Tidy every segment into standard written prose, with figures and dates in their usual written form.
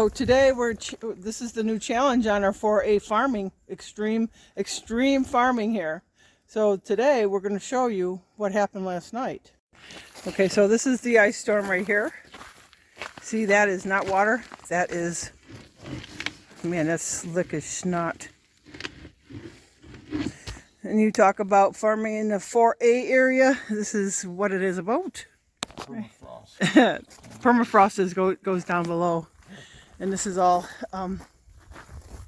So today this is the new challenge on our 4A farming, extreme farming here. So today we're going to show you what happened last night. Okay, so this is the ice storm right here. See, that is not water. That is, man, that's slick as snot. And you talk about farming in the 4A area. This is what it is about. Permafrost. Permafrost goes down below. And this is all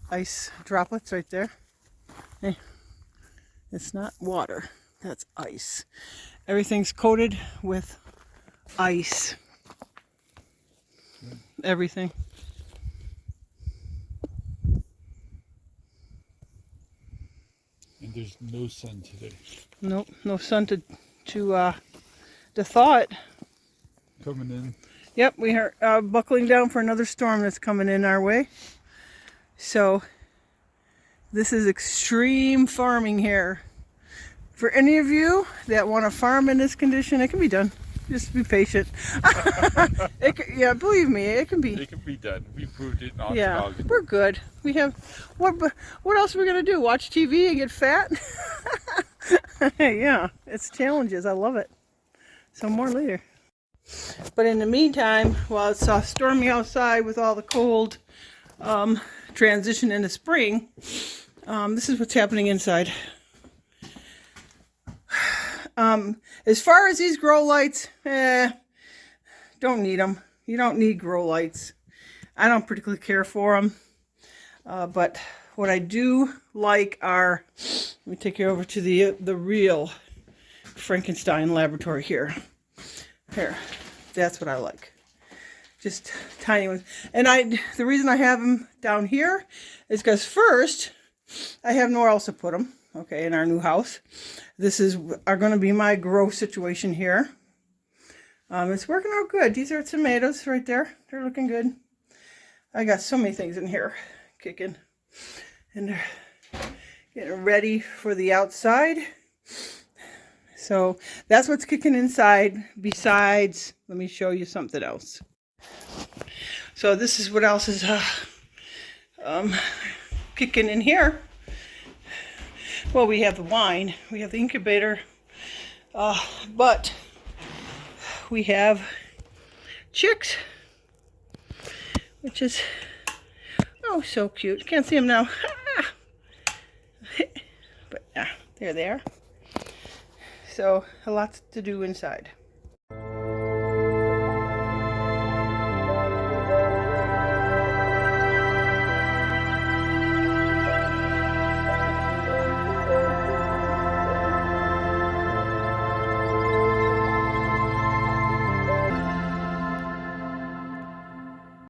ice droplets right there. Hey, it's not water, that's ice. Everything's coated with ice. Everything. And there's no sun today. Nope, no sun to thaw it. Coming in. Yep, we are buckling down for another storm that's coming in our way. So this is extreme farming here. For any of you that want to farm in this condition, it can be done. Just be patient. Yeah, believe me, it can be. It can be done. We proved it in Yeah, we're good. We have what else are we gonna do? Watch TV and get fat? Yeah, it's challenges. I love it. Some more later. But in the meantime, while it's stormy outside with all the cold transition into spring, this is what's happening inside. As far as these grow lights, don't need them. You don't need grow lights. I don't particularly care for them. But what I do like are, let me take you over to the real Frankenstein laboratory here. Here, that's what I like. Just tiny ones. And the reason I have them down here is because first, I have nowhere else to put them. Okay, in our new house. This are going to be my grow situation here. It's working out good. These are tomatoes right there. They're looking good. I got so many things in here kicking. And they're getting ready for the outside. So that's what's kicking inside. Besides, let me show you something else. So this is what else is kicking in here. Well, we have the wine, we have the incubator, but we have chicks, which is, oh, so cute. Can't see them now. But yeah, there they are. So a lot to do inside.